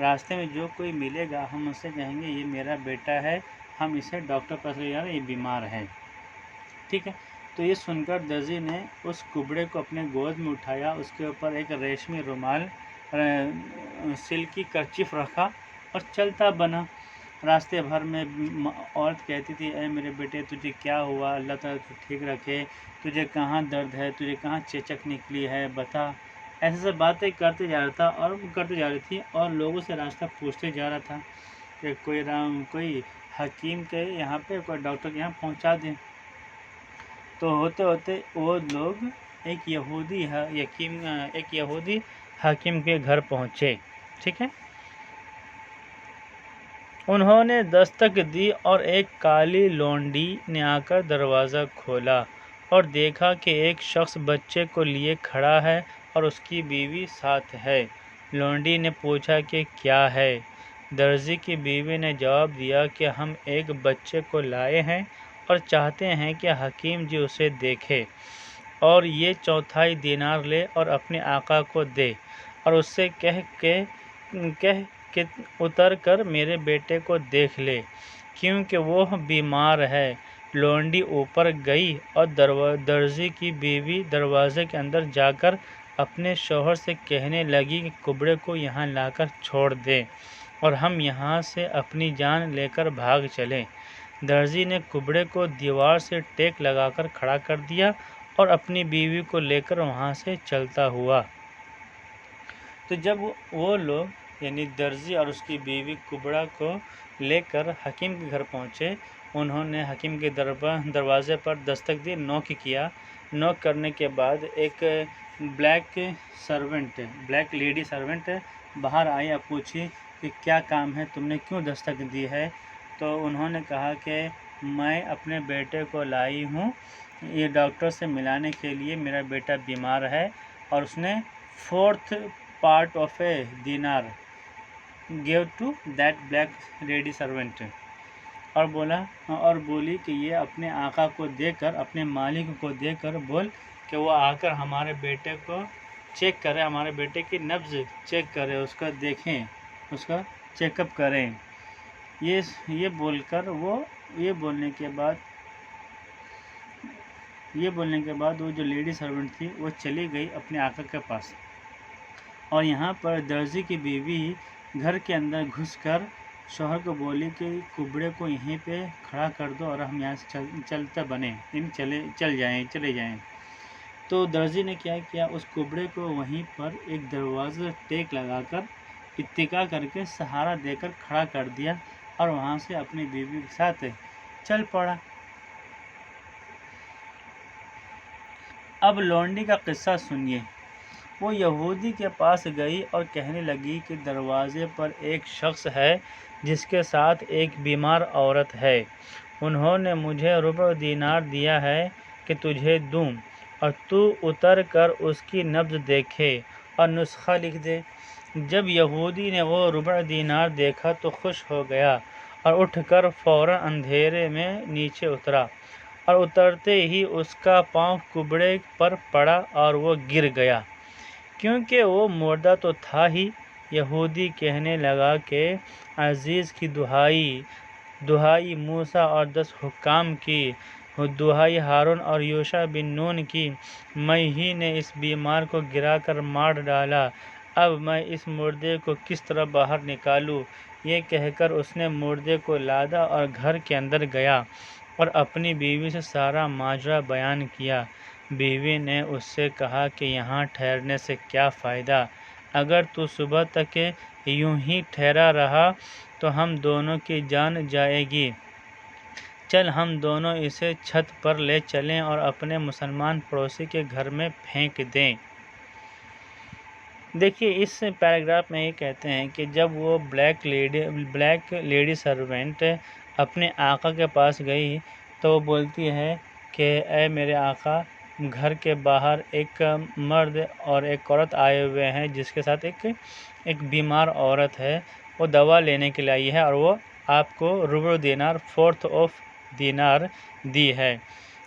راستے میں جو کوئی ملے گا ہم اس سے کہیں گے یہ میرا بیٹا ہے، ہم اسے ڈاکٹر پاس لے جا رہے ہیں، یہ بیمار ہے، ٹھیک ہے۔ تو یہ سن کر درزی نے اس کبڑے کو اپنے گود میں اٹھایا، اس کے اوپر ایک ریشمی رومال سلکی کرچیف رکھا اور چلتا بنا۔ راستے بھر میں عورت کہتی تھی اے میرے بیٹے تجھے کیا ہوا، اللہ تعالیٰ تو ٹھیک رکھے، تجھے کہاں درد ہے، تجھے کہاں چیچک نکلی ہے بتا، ایسے سب باتیں کرتے جا رہا تھا اور کرتے جا رہی تھی، اور لوگوں سے راستہ پوچھتے جا رہا تھا کہ کوئی حکیم کے یہاں پہ، کوئی ڈاکٹر کے یہاں پہنچا دیں۔ تو ہوتے ہوتے وہ لوگ ایک یہودی حکیم کے گھر پہنچے، ٹھیک ہے۔ انہوں نے دستک دی اور ایک کالی لونڈی نے آ کر دروازہ کھولا اور دیکھا کہ ایک شخص بچے کو لیے کھڑا ہے اور اس کی بیوی ساتھ ہے۔ لونڈی نے پوچھا کہ کیا ہے؟ درزی کی بیوی نے جواب دیا کہ ہم ایک بچے کو لائے ہیں اور چاہتے ہیں کہ حکیم جی اسے دیکھے اور یہ 4 دینار لے اور اپنے آقا کو دے اور اس سے کہہ کہ اتر کر میرے بیٹے کو دیکھ لے کیونکہ وہ بیمار ہے۔ لونڈی اوپر گئی اور درزی کی بیوی دروازے کے اندر جا کر اپنے شوہر سے کہنے لگی کہ کبڑے کو یہاں لا کر چھوڑ دے اور ہم یہاں سے اپنی جان لے کر بھاگ چلیں۔ درزی نے کبڑے کو دیوار سے ٹیک لگا کر کھڑا کر دیا اور اپنی بیوی کو لے کر وہاں سے چلتا ہوا۔ تو جب وہ لوگ یعنی درزی اور اس کی بیوی کبڑا کو لے کر حکیم کے گھر پہنچے، انہوں نے حکیم کے دروازے پر دستک دی، نوک کیا۔ نوک کرنے کے بعد ایک بلیک لیڈی سرونٹ باہر آئی اور پوچھی کہ کیا کام ہے، تم نے کیوں دستک دی ہے؟ تو انہوں نے کہا کہ میں اپنے بیٹے کو لائی ہوں یہ ڈاکٹر سے ملانے کے لیے، میرا بیٹا بیمار ہے، اور اس نے 4th part of a dinar gave to that black lady servant، اور بولی کہ یہ اپنے آقا کو دے کر، اپنے مالک کو دے کر بول کہ وہ آ کر ہمارے بیٹے کو چیک کرے، ہمارے بیٹے کی نبض چیک کرے، اس کا دیکھیں، اس کا چیک اپ کریں۔ یہ بولنے کے بعد وہ جو لیڈی سرونٹ تھی وہ چلی گئی اپنے آقا کے پاس، اور یہاں پر درزی کی بیوی گھر کے اندر گھس کر شوہر کو بولی کہ کبڑے کو یہیں پہ کھڑا کر دو اور ہم یہاں سے چلے جائیں۔ تو درزی نے کیا کیا، اس کبڑے کو وہیں پر ایک دروازے ٹیک لگا کر اتکا کر کے سہارا دے کر کھڑا کر دیا اور وہاں سے اپنی بیوی کے ساتھ چل پڑا۔ اب لونڈی کا قصہ سنیے۔ وہ یہودی کے پاس گئی اور کہنے لگی کہ دروازے پر ایک شخص ہے جس کے ساتھ ایک بیمار عورت ہے، انہوں نے مجھے ربع دینار دیا ہے کہ تجھے دوں اور تو اتر کر اس کی نبض دیکھے اور نسخہ لکھ دے۔ جب یہودی نے وہ ربع دینار دیکھا تو خوش ہو گیا اور اٹھ کر فوراً اندھیرے میں نیچے اترا، اور اترتے ہی اس کا پاؤں کبڑے پر پڑا اور وہ گر گیا کیونکہ وہ مردہ تو تھا ہی۔ یہودی کہنے لگا کہ عزیز کی دہائی موسیٰ اور 10 حکام کی، دہائی ہارون اور یوشع بن نون کی، میں ہی نے اس بیمار کو گرا کر مار ڈالا، اب میں اس مردے کو کس طرح باہر نکالوں؟ یہ کہہ کر اس نے مردے کو لادا اور گھر کے اندر گیا اور اپنی بیوی سے سارا ماجرا بیان کیا۔ بیوی نے اس سے کہا کہ یہاں ٹھہرنے سے کیا فائدہ، اگر تو صبح تک یوں ہی ٹھہرا رہا تو ہم دونوں کی جان جائے گی، چل ہم دونوں اسے چھت پر لے چلیں اور اپنے مسلمان پڑوسی کے گھر میں پھینک دیں۔ دیکھیے اس پیراگراف میں یہ کہتے ہیں کہ جب وہ بلیک لیڈی سرونٹ اپنے آقا کے پاس گئی تو وہ بولتی ہے کہ اے میرے آقا، گھر کے باہر ایک مرد اور ایک عورت آئے ہوئے ہیں جس کے ساتھ ایک بیمار عورت ہے، وہ دوا لینے کے لیے آئی ہے اور وہ آپ کو ربع دینار 4th of دینار دی ہے،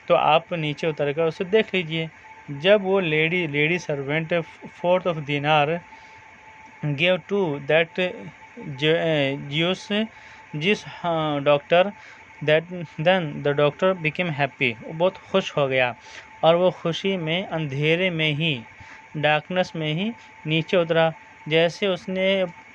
تو آپ نیچے اتر کر اسے دیکھ لیجئے۔ جب وہ لیڈی سرونٹ 4th of دینار gave to that جیوس جس doctor then the doctor became happy, وہ بہت خوش ہو گیا، اور وہ خوشی میں اندھیرے میں ہی، ڈارکنس میں ہی نیچے اترا۔ جیسے اس نے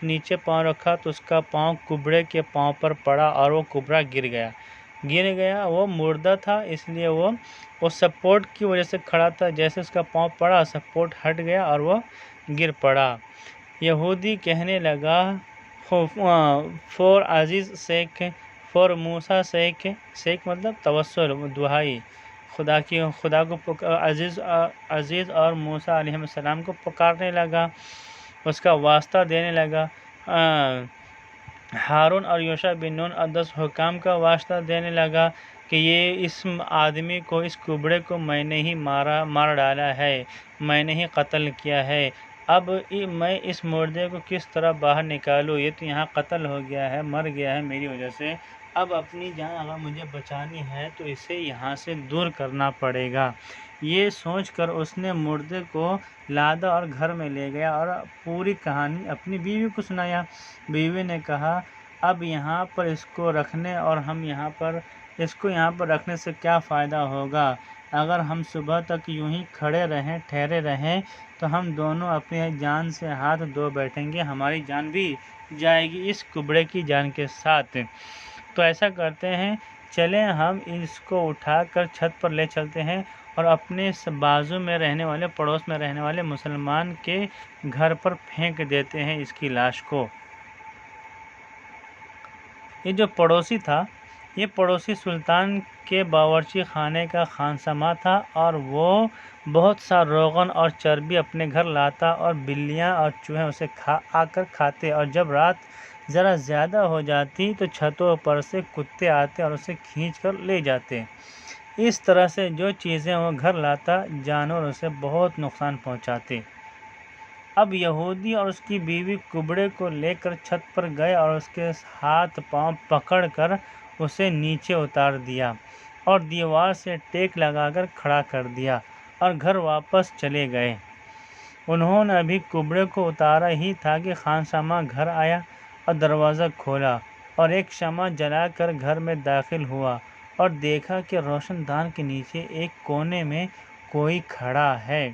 نیچے پاؤں رکھا تو اس کا پاؤں کبڑے کے پاؤں پر پڑا اور وہ کبڑا گر گیا۔ وہ مردہ تھا، اس لیے وہ سپورٹ کی وجہ سے کھڑا تھا۔ جیسے اس کا پاؤں پڑا، سپورٹ ہٹ گیا اور وہ گر پڑا۔ یہودی کہنے لگا، فور عزیز سیک، فور موسیٰ سیک، سیک مطلب توسل، دعائی، خدا کو عزیز اور موسیٰ علیہ السلام کو پکارنے لگا، اس کا واسطہ دینے لگا، ہارون اور یوشع بن نون اور 10 حکام کا واسطہ دینے لگا کہ یہ اس آدمی کو، اس کبڑے کو میں نے ہی مار ڈالا ہے، میں نے ہی قتل کیا ہے۔ اب میں اس مردے کو کس طرح باہر نکالوں؟ یہ تو یہاں قتل ہو گیا ہے، مر گیا ہے میری وجہ سے۔ اب اپنی جان اگر مجھے بچانی ہے تو اسے یہاں سے دور کرنا پڑے گا۔ یہ سوچ کر اس نے مردے کو لادا اور گھر میں لے گیا اور پوری کہانی اپنی بیوی کو سنایا۔ بیوی نے کہا، اب یہاں پر اس کو رکھنے اور اس کو یہاں پر رکھنے سے کیا فائدہ ہوگا؟ اگر ہم صبح تک یوں ہی ٹھہرے رہیں تو ہم دونوں اپنی جان سے ہاتھ دھو بیٹھیں گے، ہماری جان بھی جائے گی اس کبڑے کی جان کے ساتھ۔ تو ایسا کرتے ہیں، چلیں ہم اس کو اٹھا کر چھت پر لے چلتے ہیں اور اپنے بازو میں رہنے والے، پڑوس میں رہنے والے مسلمان کے گھر پر پھینک دیتے ہیں اس کی لاش کو۔ یہ جو پڑوسی تھا، یہ پڑوسی سلطان کے باورچی خانے کا خانسما تھا، اور وہ بہت سا روغن اور چربی اپنے گھر لاتا اور بلیاں اور چوہے اسے آ کر کھاتے، اور جب رات ذرا زیادہ ہو جاتی تو چھتوں پر سے کتے آتے اور اسے کھینچ کر لے جاتے۔ اس طرح سے جو چیزیں وہ گھر لاتا، جانور اسے بہت نقصان پہنچاتے۔ اب یہودی اور اس کی بیوی کبڑے کو لے کر چھت پر گئے اور اس کے ہاتھ پاؤں پکڑ کر اسے نیچے اتار دیا اور دیوار سے ٹیک لگا کر کھڑا کر دیا اور گھر واپس چلے گئے۔ انہوں نے ابھی کبڑے کو اتارا ہی تھا کہ خانسما گھر آیا اور دروازہ کھولا اور ایک شمع جلا کر گھر میں داخل ہوا اور دیکھا کہ روشن دان کے نیچے ایک کونے میں کوئی کھڑا ہے۔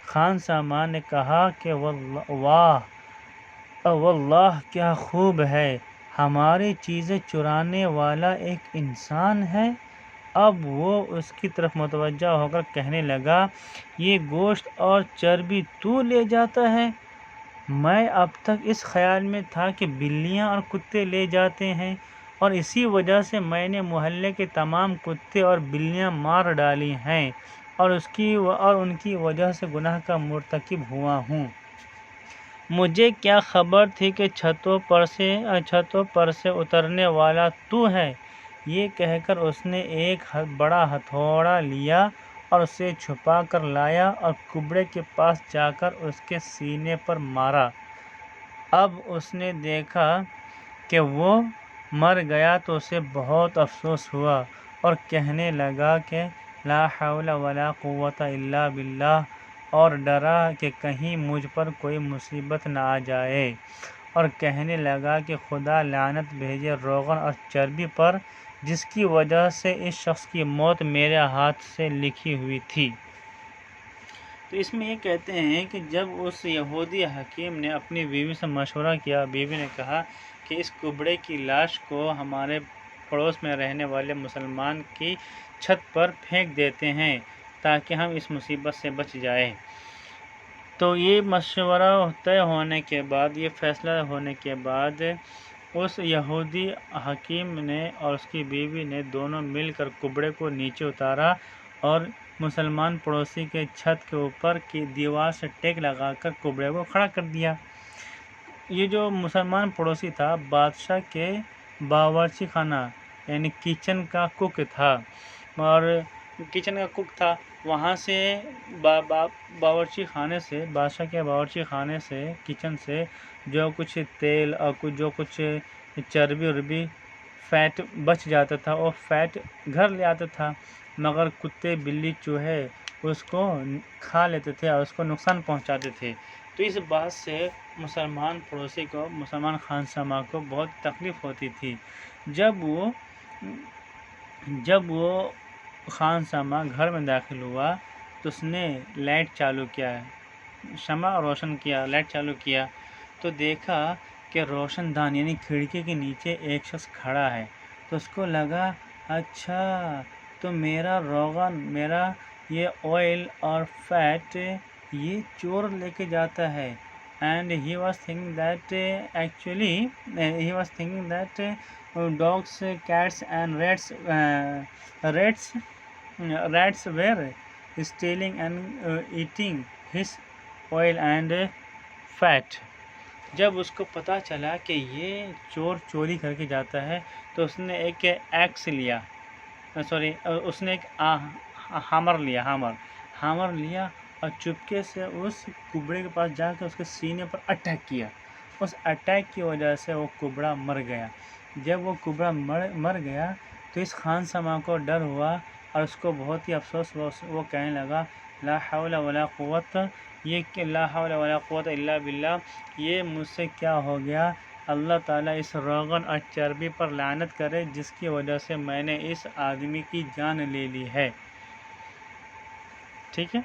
خانسما نے کہا کہ واہ واللہ کیا خوب ہے، ہماری چیزیں چرانے والا ایک انسان ہے۔ اب وہ اس کی طرف متوجہ ہو کر کہنے لگا، یہ گوشت اور چربی تو لے جاتا ہے؟ میں اب تک اس خیال میں تھا کہ بلیاں اور کتے لے جاتے ہیں، اور اسی وجہ سے میں نے محلے کے تمام کتے اور بلیاں مار ڈالی ہیں اور ان کی وجہ سے گناہ کا مرتکب ہوا ہوں۔ مجھے کیا خبر تھی کہ چھتوں پر سے اترنے والا تو ہے؟ یہ کہہ کر اس نے ایک بڑا ہتھوڑا لیا اور اسے چھپا کر لایا اور کبڑے کے پاس جا کر اس کے سینے پر مارا۔ اب اس نے دیکھا کہ وہ مر گیا تو اسے بہت افسوس ہوا اور کہنے لگا کہ لا حول ولا قوت الا باللہ، اور ڈرا کہ کہیں مجھ پر کوئی مصیبت نہ آ جائے، اور کہنے لگا کہ خدا لعنت بھیجے روغن اور چربی پر، جس کی وجہ سے اس شخص کی موت میرے ہاتھ سے لکھی ہوئی تھی۔ تو اس میں یہ کہتے ہیں کہ جب اس یہودی حکیم نے اپنی بیوی سے مشورہ کیا، بیوی نے کہا کہ اس کبڑے کی لاش کو ہمارے پڑوس میں رہنے والے مسلمان کی چھت پر پھینک دیتے ہیں تاکہ ہم اس مصیبت سے بچ جائیں۔ تو یہ مشورہ طے ہونے کے بعد، یہ فیصلہ ہونے کے بعد، اس یہودی حکیم نے اور اس کی بیوی نے دونوں مل کر کبڑے کو نیچے اتارا اور مسلمان پڑوسی کے چھت کے اوپر کی دیوار سے ٹیک لگا کر کبڑے کو کھڑا کر دیا۔ یہ جو مسلمان پڑوسی تھا، بادشاہ کے باورچی خانہ یعنی کچن کا کک تھا، اور کچن کا کک تھا، وہاں سے باورچی خانے سے، بادشاہ کے باورچی خانے سے، کچن سے جو کچھ تیل اور جو کچھ چربی وربی فیٹ بچ جاتا تھا، وہ فیٹ گھر لے آتا تھا، مگر کتے بلی چوہے اس کو کھا لیتے تھے اور اس کو نقصان پہنچاتے تھے۔ تو تو اس بات سے مسلمان پڑوسی کو، مسلمان خانسامہ کو بہت تکلیف ہوتی تھی۔ جب وہ خانسامہ گھر میں داخل ہوا تو اس نے لائٹ چالو کیا، شمع روشن کیا، لائٹ چالو کیا تو دیکھا کہ روشن دان یعنی کھڑکی کے نیچے ایک شخص کھڑا ہے۔ تو اس کو لگا اچھا تو میرا روغن، میرا یہ آئل اور فیٹ یہ چور لے کے جاتا ہے۔ And he was thinking that actually he was thinking that dogs, cats and rats were stealing and eating his oil and fat۔ جب اس کو پتہ چلا کہ یہ چور چوری کر کے جاتا ہے تو اس نے ایک ایکس لیا، اس نے ایک ہامر لیا اور چپکے سے اس کبڑے کے پاس جا کے اس کے سینے پر اٹیک کیا۔ اس اٹیک کی وجہ سے وہ کبڑا مر گیا۔ جب وہ کبڑا مر گیا تو اس خانسامہ کو ڈر ہوا اور اس کو بہت ہی افسوس ہوا۔ وہ کہنے لگا لا حول ولا قوت الا باللہ، یہ مجھ سے کیا ہو گیا، اللہ تعالیٰ اس روغن اور چربی پر لعنت کرے جس کی وجہ سے میں نے اس آدمی کی جان لے لی ہے۔ ٹھیک ہے۔